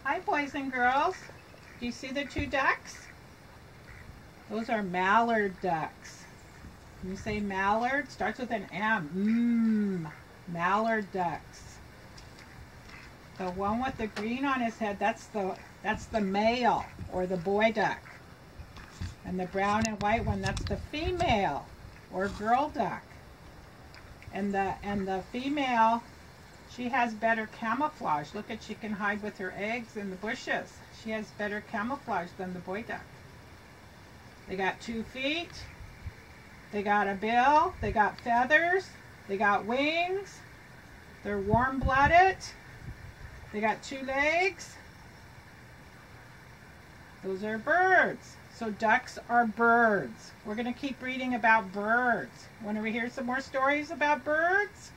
Hi, boys and girls. Do you see the two ducks? Those are mallard ducks. Can you say mallard? Starts with an M. Mallard ducks. The one with the green on his head, that's the male or the boy duck. And the brown and white one, that's the female or girl duck. And the female, she has better camouflage. Look at, she can hide with her eggs in the bushes. She has better camouflage than the boy duck. They got 2 feet. They got a bill. They got feathers. They got wings. They're warm-blooded. They got 2 legs. Those are birds. So ducks are birds. We're going to keep reading about birds. Want to hear some more stories about birds?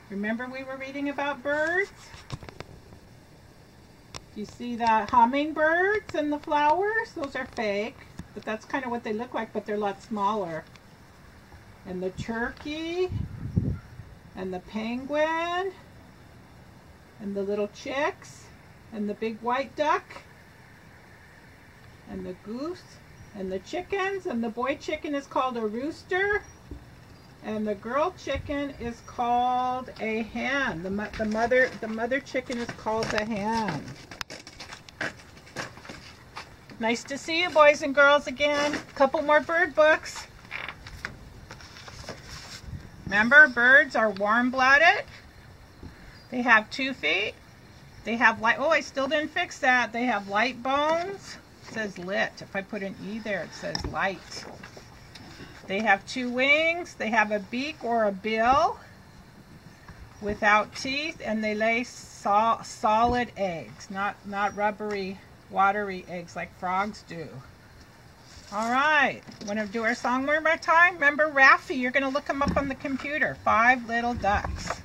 Remember we were reading about birds? You see the hummingbirds and the flowers? Those are fake, but that's kind of what they look like, but they're a lot smaller. And the turkey, and the penguin, and the little chicks, and the big white duck, and the goose, and the chickens, and the boy chicken is called a rooster, and the girl chicken is called a hen. The mother chicken is called the hen. Nice to see you, boys and girls, again. A couple more bird books. Remember, birds are warm-blooded. They have 2 feet. They have light. Oh, I still didn't fix that. They have light bones. It says lit. If I put an E there, it says light. They have 2 wings. They have a beak or a bill without teeth, and they lay solid eggs, not rubbery, watery eggs like frogs do. All right, want to do our song one more time? Remember Raffi, you're going to look him up on the computer. 5 little ducks.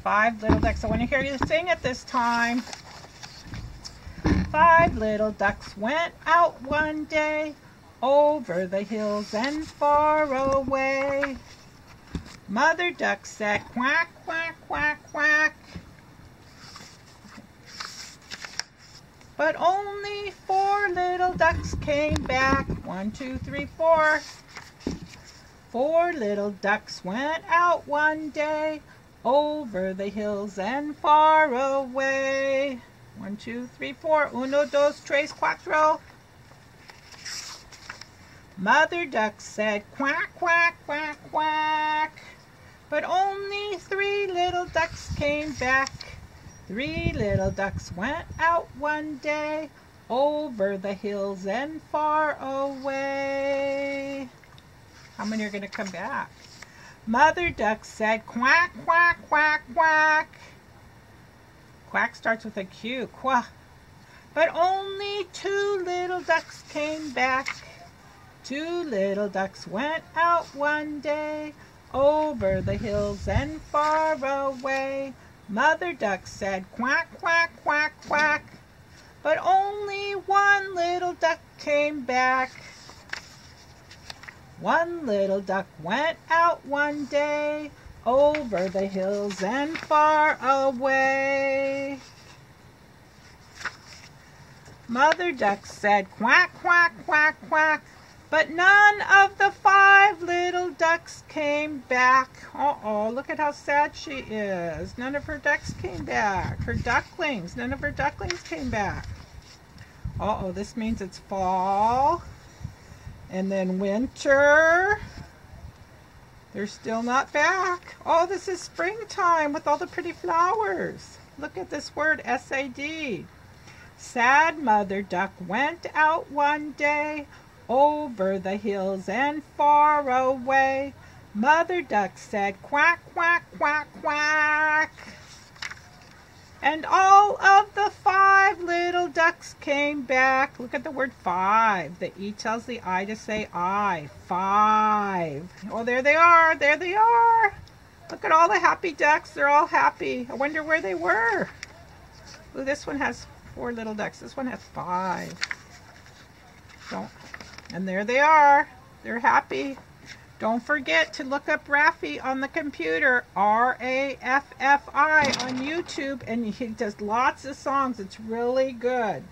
5 little ducks. I want to hear you sing it this time. 5 little ducks went out one day over the hills and far away. Mother duck said quack, quack, quack, quack. But only 4 little ducks came back. 1, 2, 3, 4. 4 little ducks went out one day over the hills and far away. 1, 2, 3, 4. 1, 2, 3, 4. Mother duck said quack, quack, quack, quack. But only 3 little ducks came back. 3 little ducks went out one day over the hills and far away. How many are going to come back? Mother duck said quack, quack, quack, quack. Quack starts with a Q. Quack. But only 2 little ducks came back. 2 little ducks went out one day over the hills and far away. Mother duck said quack, quack, quack, quack. But only 1 little duck came back. 1 little duck went out one day over the hills and far away. Mother duck said quack, quack, quack, quack. But none of the 5 little ducks came back. Uh-oh, look at how sad she is. None of her ducks came back. Her ducklings, none of her ducklings came back. Uh-oh, this means it's fall. And then winter. They're still not back. Oh, this is springtime with all the pretty flowers. Look at this word, S-A-D. Sad mother duck went out one day over the hills and far away. Mother duck said quack, quack, quack, quack. And all of the 5 little ducks came back. Look at the word 5. The E tells the I to say I. 5. Oh, there they are. There they are. Look at all the happy ducks. They're all happy. I wonder where they were. Ooh, this one has 4 little ducks. This one has 5. And there they are. They're happy. Don't forget to look up Raffi on the computer, R-A-F-F-I on YouTube, and he does lots of songs. It's really good.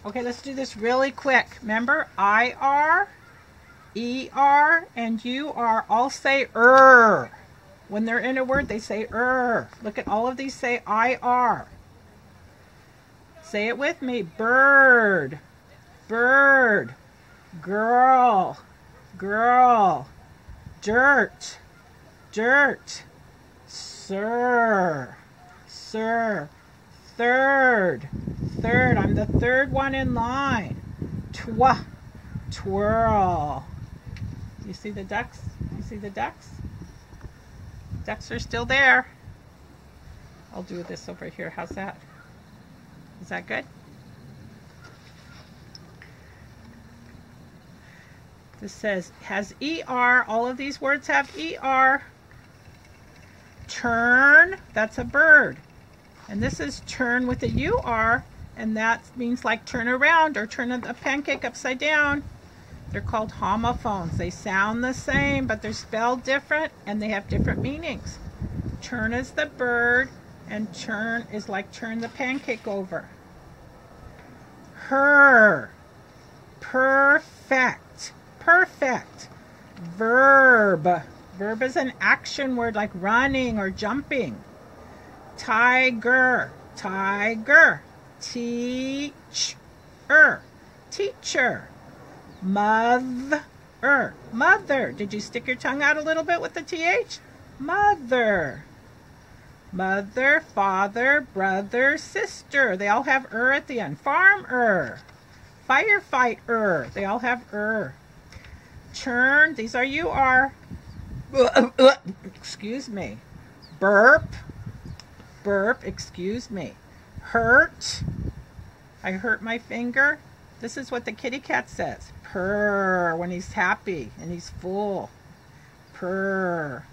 Okay, let's do this really quick. Remember, I-R, E-R, and U-R all say er. When they're in a word, they say er. Look at all of these say I-R. Say it with me. Bird, bird, girl, girl, dirt, dirt, sir, sir, third, third. I'm the third one in line. Twirl. You see the ducks? You see the ducks? Ducks are still there. I'll do this over here. How's that? Is that good? This says, has ER. All of these words have ER. Turn, that's a bird. And this is turn with a UR, and that means like turn around or turn a pancake upside down. They're called homophones. They sound the same, but they're spelled different, and they have different meanings. Turn is the bird, and turn is like turn the pancake over. Her, perfect, perfect. Verb, verb is an action word like running or jumping. Tiger, tiger. Teacher, teacher. Mother, mother. Did you stick your tongue out a little bit with the TH? Mother. Mother, father, brother, sister. They all have at the end. Farmer. Firefighter. They all have Turn. These are UR. Excuse me. Burp. Burp. Excuse me. Hurt. I hurt my finger. This is what the kitty cat says. Purr when he's happy and he's full. Purr.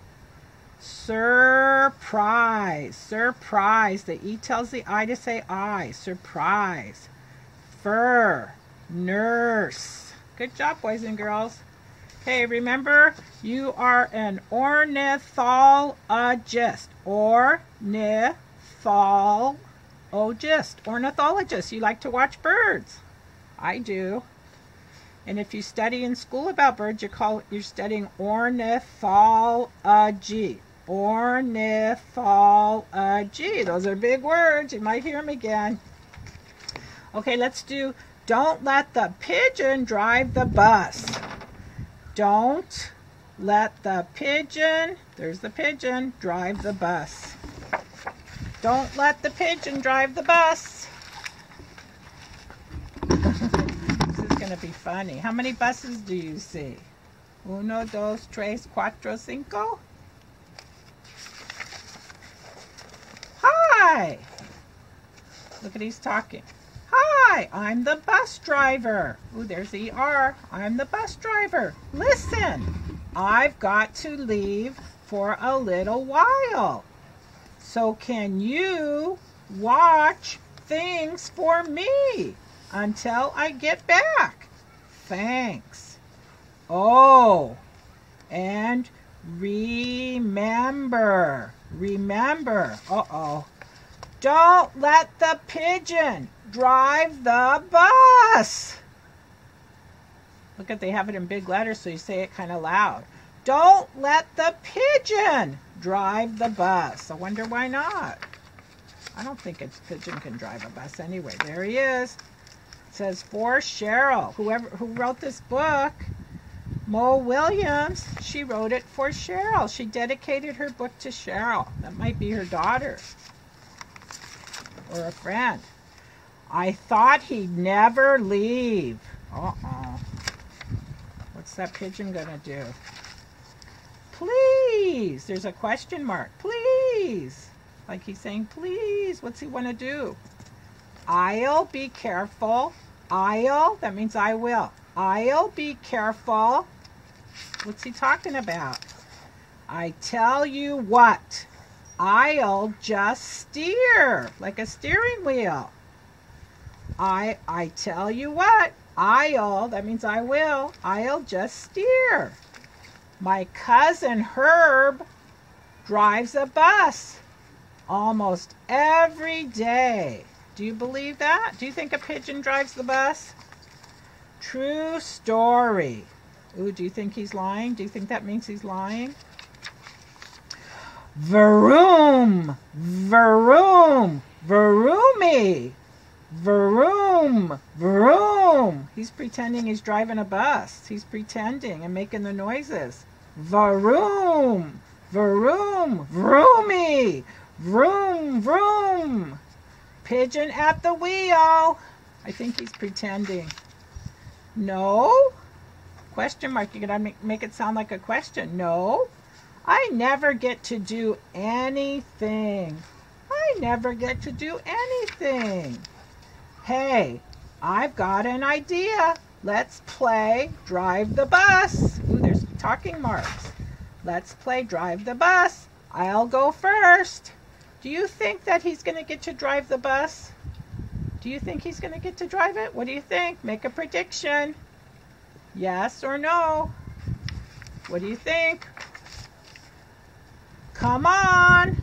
Surprise. Surprise. The E tells the I to say I. Surprise. Fur. Nurse. Good job, boys and girls. Hey, remember, you are an ornithologist. Ornithologist. You like to watch birds. I do. And if you study in school about birds, you're studying ornithology. Ornithology. Those are big words. You might hear them again. Okay, let's do don't let the pigeon drive the bus. Don't let the pigeon, there's the pigeon, drive the bus. Don't let the pigeon drive the bus. This is going to be funny. How many buses do you see? Uno, dos, tres, cuatro, cinco. Hi. Look at he's talking. Hi, I'm the bus driver. Ooh, there's ER. I'm the bus driver. Listen, I've got to leave for a little while. So can you watch things for me until I get back? Thanks. Oh, and remember, don't let the pigeon drive the bus. Look at, they have it in big letters, so you say it kind of loud. Don't let the pigeon drive the bus. I wonder why not. I don't think a pigeon can drive a bus anyway. There he is. It says for Cheryl. Who wrote this book, Mo Williams, she wrote it for Cheryl. She dedicated her book to Cheryl. That might be her daughter or a friend. I thought he'd never leave. Uh-oh. What's that pigeon gonna do? Please. There's a question mark. Please. Like he's saying, please. What's he want to do? I'll be careful. I'll, that means I will. I'll be careful. What's he talking about? I tell you what. I'll just steer. Like a steering wheel. I tell you what. I'll, that means I will, I'll just steer. My cousin Herb drives a bus almost every day. Do you believe that? Do you think a pigeon drives the bus? True story. Ooh, do you think he's lying? Do you think that means he's lying? Vroom, vroom, vroomy. Vroom, vroom. He's pretending he's driving a bus. He's pretending and making the noises. Vroom, vroom, vroomy. Vroom, vroom. Pigeon at the wheel. I think he's pretending. No? Question mark. You're going to make it sound like a question. No. I never get to do anything. I never get to do anything. Hey, I've got an idea. Let's play Drive the Bus. Ooh, there's talking marks. Let's play Drive the Bus. I'll go first. Do you think that he's going to get to drive the bus? Do you think he's going to get to drive it? What do you think? Make a prediction. Yes or no? What do you think? Come on.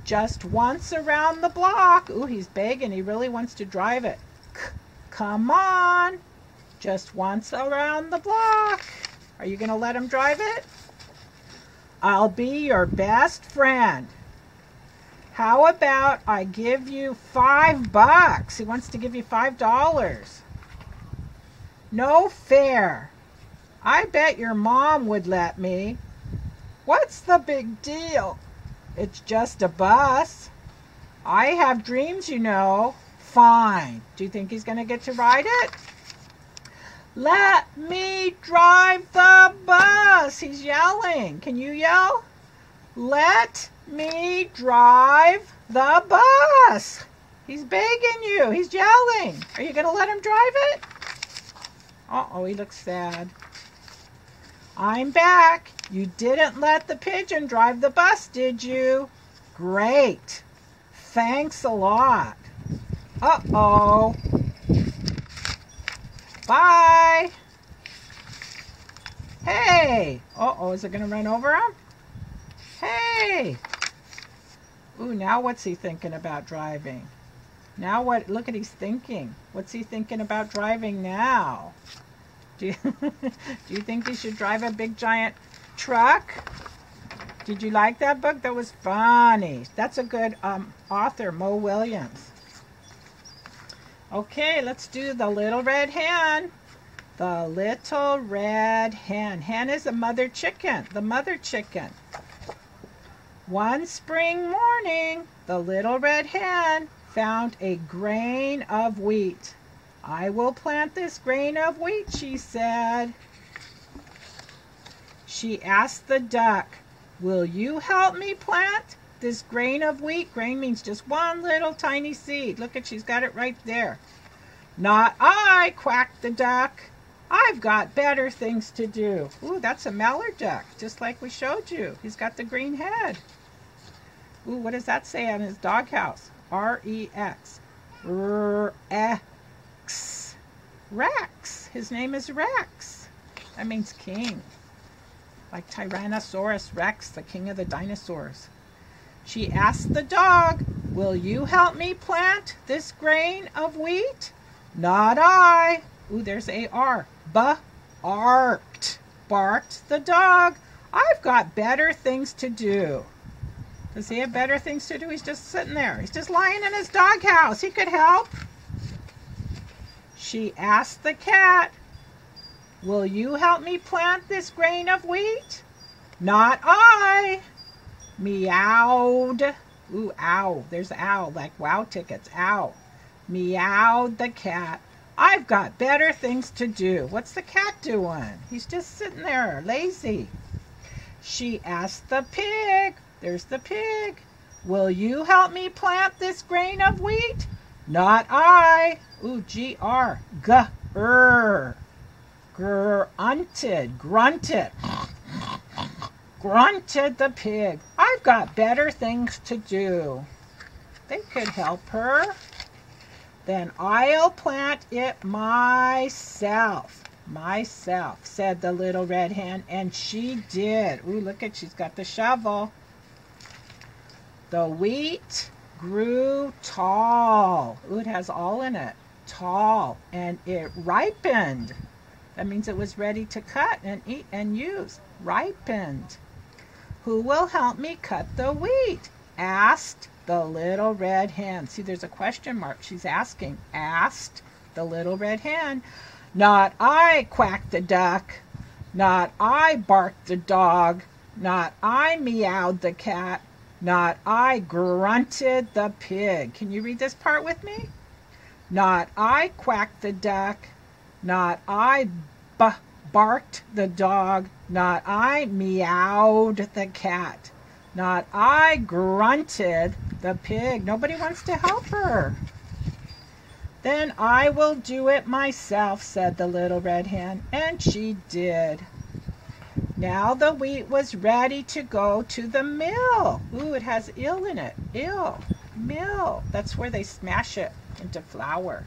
Just once around the block. Ooh, he's begging. He really wants to drive it. Come on. Just once around the block. Are you going to let him drive it? I'll be your best friend. How about I give you $5? He wants to give you $5. No fair. I bet your mom would let me. What's the big deal? It's just a bus. I have dreams, you know. Fine. Do you think he's going to get to ride it? Let me drive the bus. He's yelling. Can you yell? Let me drive the bus. He's begging you. He's yelling. Are you going to let him drive it? Uh-oh, he looks sad. I'm back. You didn't let the pigeon drive the bus, did you? Great. Thanks a lot. Uh-oh. Bye. Hey. Uh-oh, is it going to run over him? Hey. Ooh, now what's he thinking about driving? Now what? Look at he's thinking. What's he thinking about driving now? Do you think he should drive a big giant truck? Did you like that book? That was funny. That's a good author, Mo Williams. Okay, let's do the little red hen. The little red hen. Hen is a mother chicken. The mother chicken. One spring morning, the little red hen found a grain of wheat. I will plant this grain of wheat, she said. She asked the duck, will you help me plant this grain of wheat? Grain means just one little tiny seed. Look at, she's got it right there. Not I, quacked the duck. I've got better things to do. Ooh, that's a mallard duck, just like we showed you. He's got the green head. Ooh, what does that say on his doghouse? R-E-X. R-E-X. Rex. His name is Rex. That means king. Like Tyrannosaurus Rex, the king of the dinosaurs. She asked the dog, will you help me plant this grain of wheat? Not I. Ooh, there's A-R. Barked. Barked the dog. I've got better things to do. Does he have better things to do? He's just sitting there. He's just lying in his doghouse. He could help. She asked the cat, will you help me plant this grain of wheat? Not I. Meowed. Ooh, ow. There's ow, like wow tickets. Ow. Meowed the cat. I've got better things to do. What's the cat doing? He's just sitting there, lazy. She asked the pig. There's the pig. Will you help me plant this grain of wheat? Not I. Ooh, G-R. G-er. Grunted. Grunted. Grunted the pig. I've got better things to do. They could help her. Then I'll plant it myself. Myself, said the little red hen, and she did. Ooh, look at, she's got the shovel. The wheat grew tall. Ooh, it has all in it. Tall. And it ripened. That means it was ready to cut and eat and use. Ripened. Who will help me cut the wheat? Asked the little red hen. See, there's a question mark. She's asking. Asked the little red hen. Not I, quacked the duck. Not I, barked the dog. Not I, meowed the cat. Not I, grunted the pig. Can you read this part with me? Not I, quacked the duck. Not I, barked the dog. Not I, meowed the cat. Not I, grunted the pig. Nobody wants to help her. Then I will do it myself, said the little red hen, and she did. Now the wheat was ready to go to the mill. Ooh, it has ill in it. Ill. Mill. That's where they smash it into flour.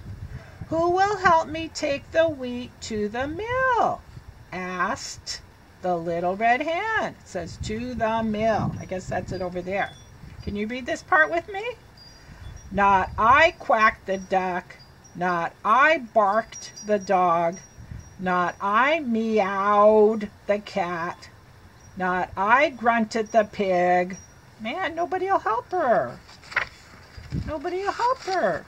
Who will help me take the wheat to the mill? Asked the little red hen. It says to the mill. I guess that's it over there. Can you read this part with me? Not I, quacked the duck. Not I, barked the dog. Not I, meowed the cat. Not I, grunted the pig. Man, nobody will help her. Nobody will help her.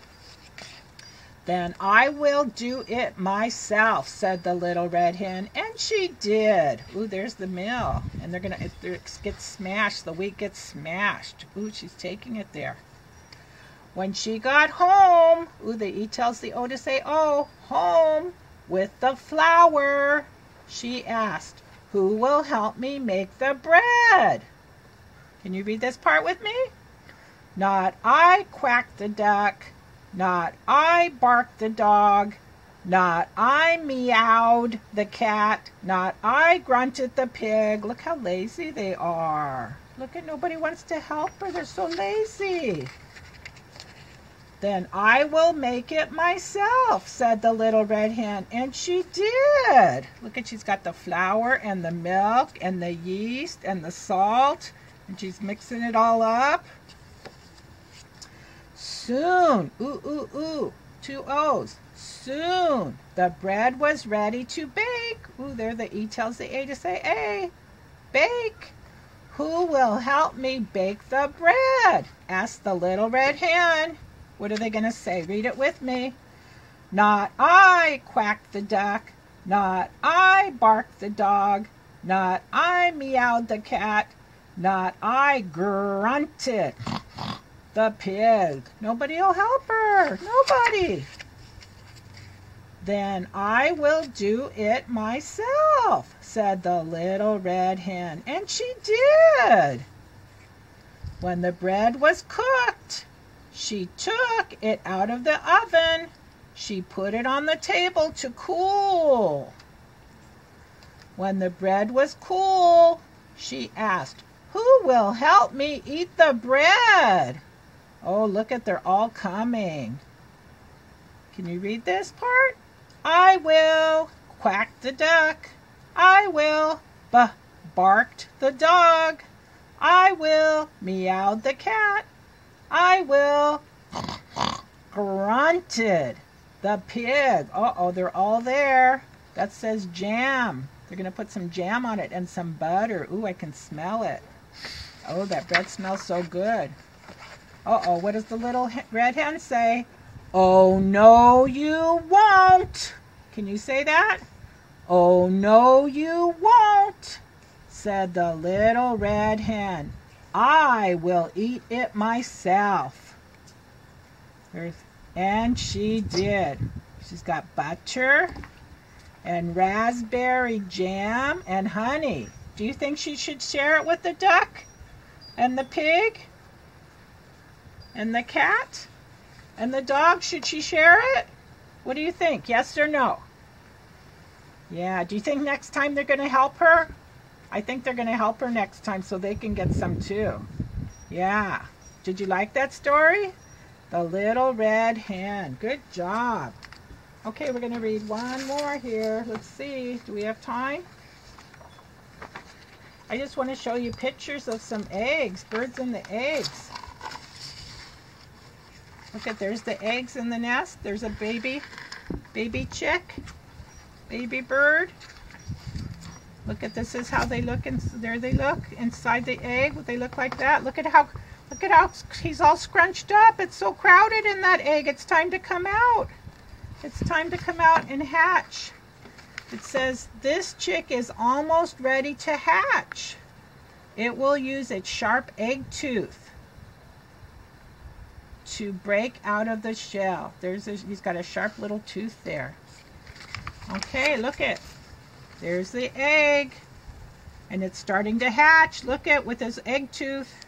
Then I will do it myself, said the little red hen, and she did. Ooh, there's the mill. And it gets smashed. The wheat gets smashed. Ooh, she's taking it there. When she got home, ooh, the E tells the O to say O, home with the flour, she asked, who will help me make the bread? Can you read this part with me? Not I, quacked the duck. Not I, barked the dog. Not I, meowed the cat. Not I, grunted the pig. Look how lazy they are. Look at, nobody wants to help her. They're so lazy. Then I will make it myself, said the little red hen, and she did. Look at, she's got the flour and the milk and the yeast and the salt, and she's mixing it all up. Soon, ooh, ooh, ooh, 2 O's. Soon the bread was ready to bake. Ooh, there the E tells the A to say A. Bake. Who will help me bake the bread? Asked the little red hen. What are they going to say? Read it with me. Not I, quacked the duck. Not I, barked the dog. Not I, meowed the cat. Not I, grunted the pig. Nobody will help her. Nobody. Then I will do it myself, said the little red hen, and she did. When the bread was cooked, she took it out of the oven. She put it on the table to cool. When the bread was cool, she asked, who will help me eat the bread? Oh, look at, they're all coming. Can you read this part? I will, quacked the duck. I will, barked the dog. I will, meowed the cat. I will, grunted the pig. Uh-oh, they're all there. That says jam. They're going to put some jam on it and some butter. Ooh, I can smell it. Oh, that bread smells so good. Uh-oh, what does the little red hen say? Oh, no, you won't. Can you say that? Oh, no, you won't, said the little red hen. I will eat it myself. And she did. She's got butter and raspberry jam and honey. Do you think she should share it with the duck and the pig and the cat and the dog? Should she share it? What do you think? Yes or no? Yeah. Do you think next time they're going to help her? I think they're going to help her next time so they can get some too. Yeah. Did you like that story? The little red hen. Good job. Okay, we're going to read one more here. Let's see. Do we have time? I just want to show you pictures of some eggs. Birds in the eggs. Look at, there's the eggs in the nest. There's a baby chick. Baby bird. Look at, this is how they look, and there they look inside the egg. They look like that. Look at how he's all scrunched up. It's so crowded in that egg. It's time to come out. It's time to come out and hatch. It says this chick is almost ready to hatch. It will use its sharp egg tooth to break out of the shell. He's got a sharp little tooth there. Okay, look it. There's the egg. And it's starting to hatch. Look it, with his egg tooth.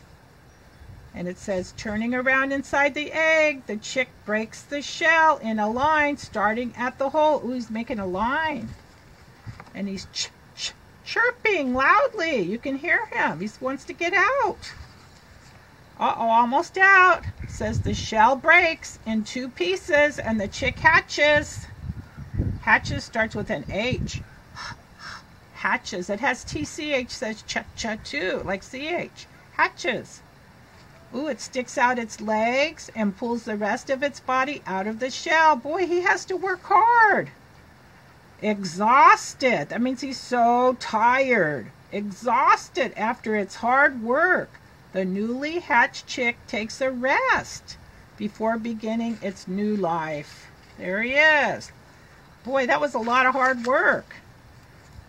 And it says, turning around inside the egg, the chick breaks the shell in a line starting at the hole. Ooh, he's making a line. And he's chirping loudly. You can hear him. He wants to get out. Uh-oh, almost out. It says the shell breaks in 2 pieces and the chick hatches. Hatches starts with an H. Hatches. It has TCH, says cha-cha too, like CH. Hatches. Ooh, it sticks out its legs and pulls the rest of its body out of the shell. Boy, he has to work hard. Exhausted. That means he's so tired. Exhausted after its hard work. The newly hatched chick takes a rest before beginning its new life. There he is. Boy, that was a lot of hard work.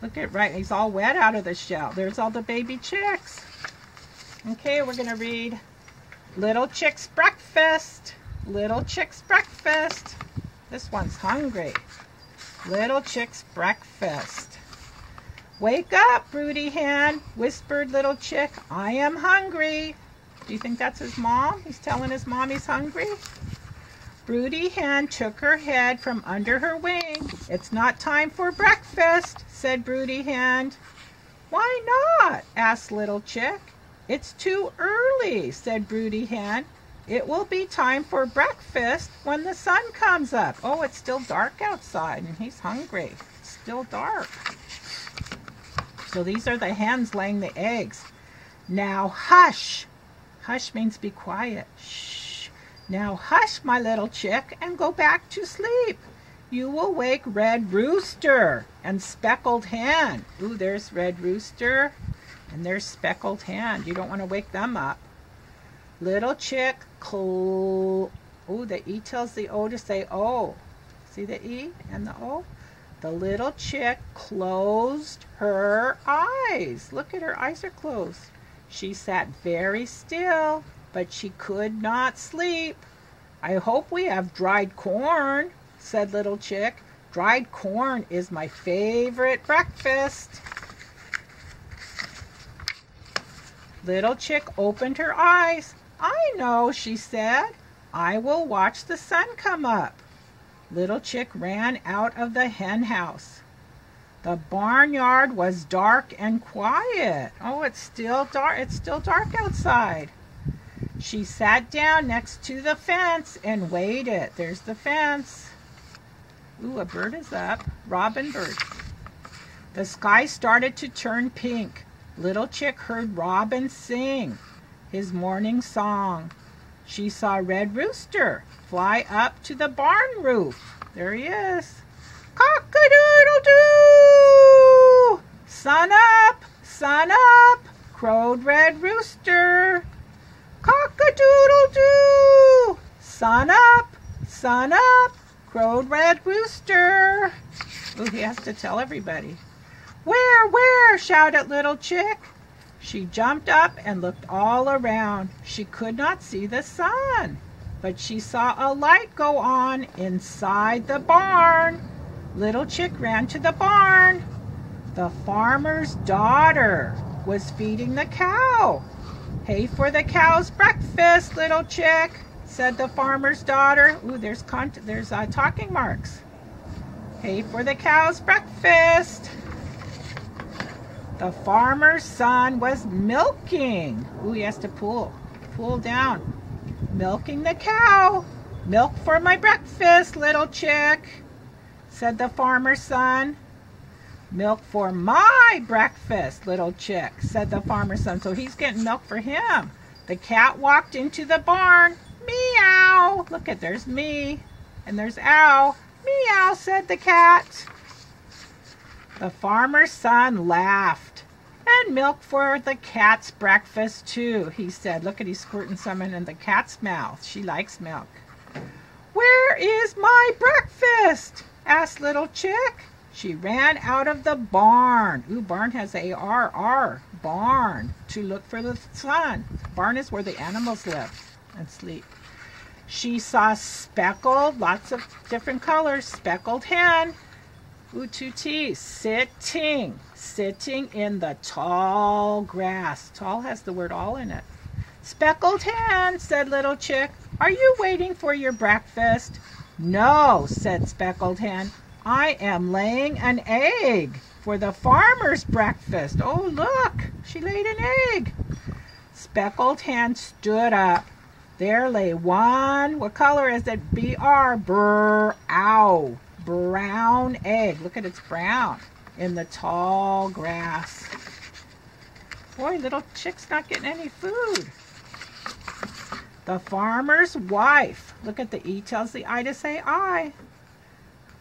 Look at, right, he's all wet out of the shell. There's all the baby chicks. Okay, we're going to read Little Chick's Breakfast. Little Chick's Breakfast. This one's hungry. Little Chick's Breakfast. Wake up, broody hen, whispered Little Chick. I am hungry. Do you think that's his mom? He's telling his mom he's hungry? Broody hen took her head from under her wing. It's not time for breakfast, said Broody hen. Why not? Asked Little Chick. It's too early, said Broody hen. It will be time for breakfast when the sun comes up. Oh, it's still dark outside and he's hungry. It's still dark. So these are the hens laying the eggs. Now hush. Hush means be quiet. Shh. Now hush, my little chick, and go back to sleep. You will wake Red Rooster and Speckled Hen. Ooh, there's Red Rooster and there's Speckled Hen. You don't want to wake them up. Little Chick, ooh, the E tells the O to say O. See the E and the O? The little chick closed her eyes. Look at her eyes are closed. She sat very still, but she could not sleep. I hope we have dried corn, said Little Chick. Dried corn is my favorite breakfast. Little Chick opened her eyes. I know, she said. I will watch the sun come up. Little Chick ran out of the hen house. The barnyard was dark and quiet. Oh, it's still dark. It's still dark outside. She sat down next to the fence and waited. There's the fence. Ooh, a bird is up. Robin bird. The sky started to turn pink. Little Chick heard Robin sing his morning song. She saw Red Rooster fly up to the barn roof. There he is. Cock-a-doodle-doo! Sun up, crowed Red Rooster. Cock-a-doodle-doo! Sun up, crowed Red Rooster. Ooh, he has to tell everybody. Where, shouted Little Chick. She jumped up and looked all around. She could not see the sun, but she saw a light go on inside the barn. Little Chick ran to the barn. The farmer's daughter was feeding the cow. Hay for the cow's breakfast, Little Chick, said the farmer's daughter. Ooh, there's talking marks. Hay for the cow's breakfast. The farmer's son was milking. Ooh, he has to pull down. milking the cow. Milk for my breakfast, little chick, said the farmer's son. Milk for my breakfast, little chick, said the farmer's son. So he's getting milk for him. The cat walked into the barn. Meow. Look at, there's me and there's ow. Meow, said the cat. The farmer's son laughed. And milk for the cat's breakfast too, he said. Look at, he's squirting some in the cat's mouth. She likes milk. Where is my breakfast? Asked little chick. She ran out of the barn. Ooh, barn has A-R-R, barn, to look for the sun. Barn is where the animals live and sleep. She saw speckled, lots of different colors, speckled hen. Ooh, two T's, sitting in the tall grass. Tall has the word all in it. Speckled hen, said little chick. Are you waiting for your breakfast? No, said speckled hen. I am laying an egg for the farmer's breakfast. Oh, look, she laid an egg. Speckled hen stood up. There lay one, what color is it? B-R, ow, brown egg. Look at, it's brown in the tall grass. Boy, little chick's not getting any food. The farmer's wife. Look at the E tells the I to say I.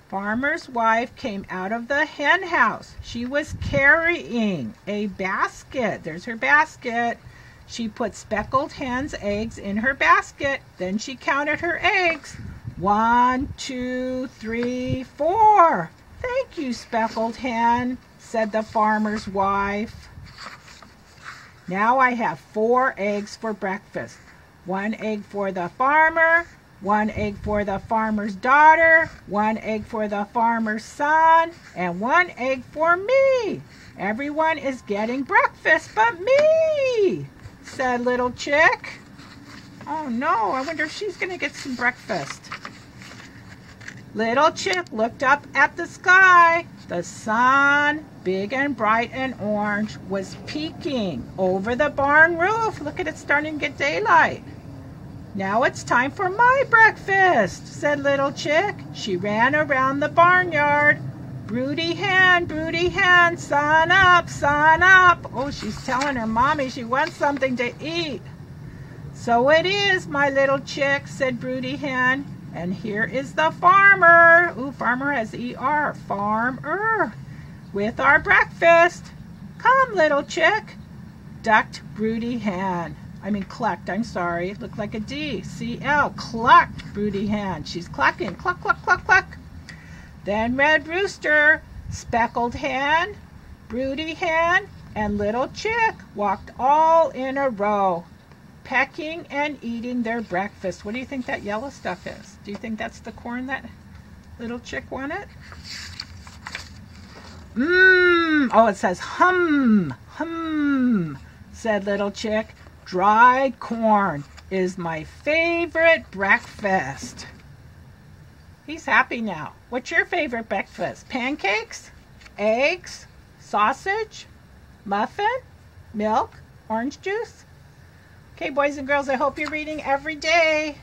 Farmer's wife came out of the hen house. She was carrying a basket. There's her basket. She put speckled hen's eggs in her basket. Then she counted her eggs. 1, 2, 3, 4. Thank you, speckled hen, said the farmer's wife. Now I have 4 eggs for breakfast. 1 egg for the farmer, 1 egg for the farmer's daughter, 1 egg for the farmer's son, and 1 egg for me. Everyone is getting breakfast but me, said little chick. Oh no, I wonder if she's going to get some breakfast. Little chick looked up at the sky. The sun, big and bright and orange, was peeking over the barn roof. Look at it, starting to get daylight. Now it's time for my breakfast, said little chick. She ran around the barnyard. Broody hen, sun up, sun up. Oh, she's telling her mommy she wants something to eat. So it is, my little chick, said Broody hen. And here is the farmer. Ooh, farmer has E-R, farmer, with our breakfast. Come, little chick, ducked Broody hen. Clucked, I'm sorry. Looked like a D. C-L, clucked Broody hen. She's clucking, cluck, cluck, cluck, cluck. Then Red Rooster, speckled hen, Broody hen, and little chick walked all in a row, pecking and eating their breakfast. What do you think that yellow stuff is? Do you think that's the corn that little chick wanted? Oh, it says hum, said little chick. Dried corn is my favorite breakfast. He's happy now. What's your favorite breakfast? Pancakes? Eggs? Sausage? Muffin? Milk? Orange juice? Okay, boys and girls, I hope you're reading every day.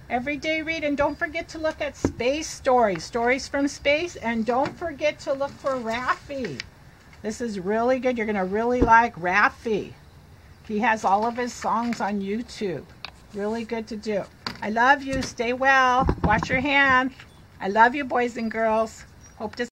Every day read, and don't forget to look at space stories, stories from space, and don't forget to look for Raffi. This is really good. You're going to really like Raffi. He has all of his songs on YouTube. Really good to do. I love you. Stay well. Wash your hands. I love you, boys and girls. Hope to